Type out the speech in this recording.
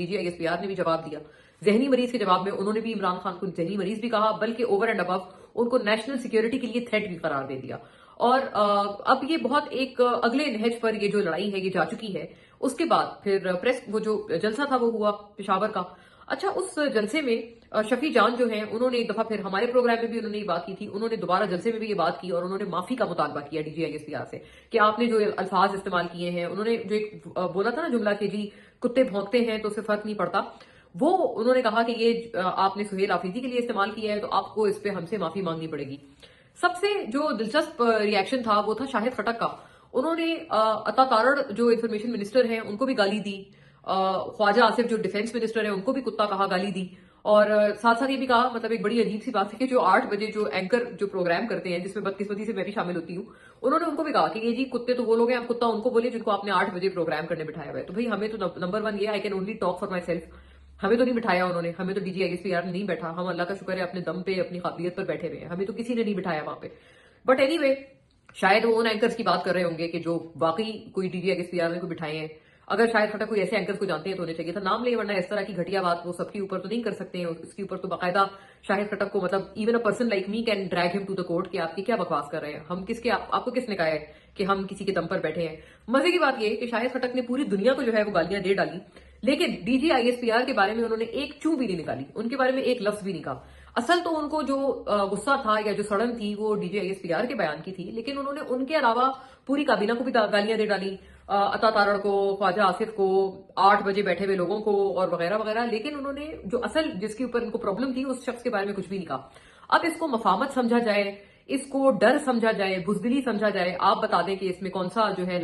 DGISPR ने भी जवाब दिया। जहनी मरीज के जवाब में उन्होंने भी इमरान खान को जहनी मरीज भी कहा, बल्कि ओवर एंड अबव उनको नेशनल सिक्योरिटी के लिए थ्रेट भी करार दे दिया। और अब ये बहुत एक अगले नहज पर ये जो लड़ाई है ये जा चुकी है। उसके बाद फिर प्रेस वो जो जलसा था वो हुआ पेशावर का। अच्छा, उस जलसे में शफी जान जो हैं उन्होंने एक दफा फिर हमारे प्रोग्राम में भी उन्होंने ये बात की थी, उन्होंने दोबारा जलसे में भी ये बात की और उन्होंने माफी का मुतालबा किया DGISPR से कि आपने जो अल्फाज इस्तेमाल किए हैं, उन्होंने जो एक बोला था ना जुमला कि जी कुत्ते भौंकते हैं तो उससे फर्क नहीं पड़ता, वो उन्होंने कहा कि ये आपने सुहेल आफरीदी के लिए इस्तेमाल किया है तो आपको इस पे हमसे माफी मांगनी पड़ेगी। सबसे जो दिलचस्प रिएक्शन था वो था शाहिद खटक का। उन्होंने अता तारड़ जो इंफॉर्मेशन मिनिस्टर हैं उनको भी गाली दी, ख्वाजा आसिफ जो डिफेंस मिनिस्टर है उनको भी कुत्ता कहा, गाली दी। और साथ साथ ये भी कहा, मतलब एक बड़ी अजीब सी बात है कि जो 8 बजे जो एंकर जो प्रोग्राम करते हैं जिसमें बदकिस्मती से मैं भी शामिल होती हूँ, उन्होंने उनको भी कहा कि ये जी कुत्ते तो वो लोग हैं, आप कुत्ता उनको बोले जिनको आपने 8 बजे प्रोग्राम करने बिठाया हुआ है। तो भाई हमें तो नंबर वन ये, I can only talk for my self, हमें तो नहीं बिठाया उन्होंने, हमें तो DGISPR ने नहीं बैठा, हम अल्लाह का शुक्र है अपने दम पे अपनी काबिलियत पर बैठे हुए हैं, हमें तो किसी ने नहीं बिठाया वहां पे। बट एनीवे, शायद वो उन एंकर्स की बात कर रहे होंगे कि जो वाकई कोई DGISPR ने को बिठाए हैं। अगर शायद खटक कोई ऐसे एंकर्स को जानते हैं तो उन्हें चाहिए था नाम ले, वरना इस तरह की घटिया बात वो सबके ऊपर तो नहीं कर सकते हैं। इसके ऊपर तो बाकायदा शाहिद खटक को, मतलब even a person like me can drag him to the court कि आपकी क्या बकवास कर रहे हैं, हम किसके आपको किसने कहा है कि हम किसी के दम पर बैठे हैं। मजे की बात यह कि शाहिद खटक ने पूरी दुनिया को जो है वो गालियां दे डाली, लेकिन DGISPR के बारे में उन्होंने एक चूं भी नहीं निकाली, उनके बारे में एक लफ्ज भी नहीं कहा। असल तो उनको जो गुस्सा था या जो सड़न थी वो DGISPR के बयान की थी, लेकिन उन्होंने उनके अलावा पूरी काबीना को भी गालियां दे डाली, अता तारड़ को, ख्वाजा आसिफ को, 8 बजे बैठे हुए लोगों को और वगैरह वगैरह। लेकिन उन्होंने जो असल जिसके ऊपर इनको प्रॉब्लम थी उस शख्स के बारे में कुछ भी नहीं कहा। अब इसको मफामत समझा जाए, इसको डर समझा जाए, बुजदिली समझा जाए, आप बता दें कि इसमें कौन सा जो है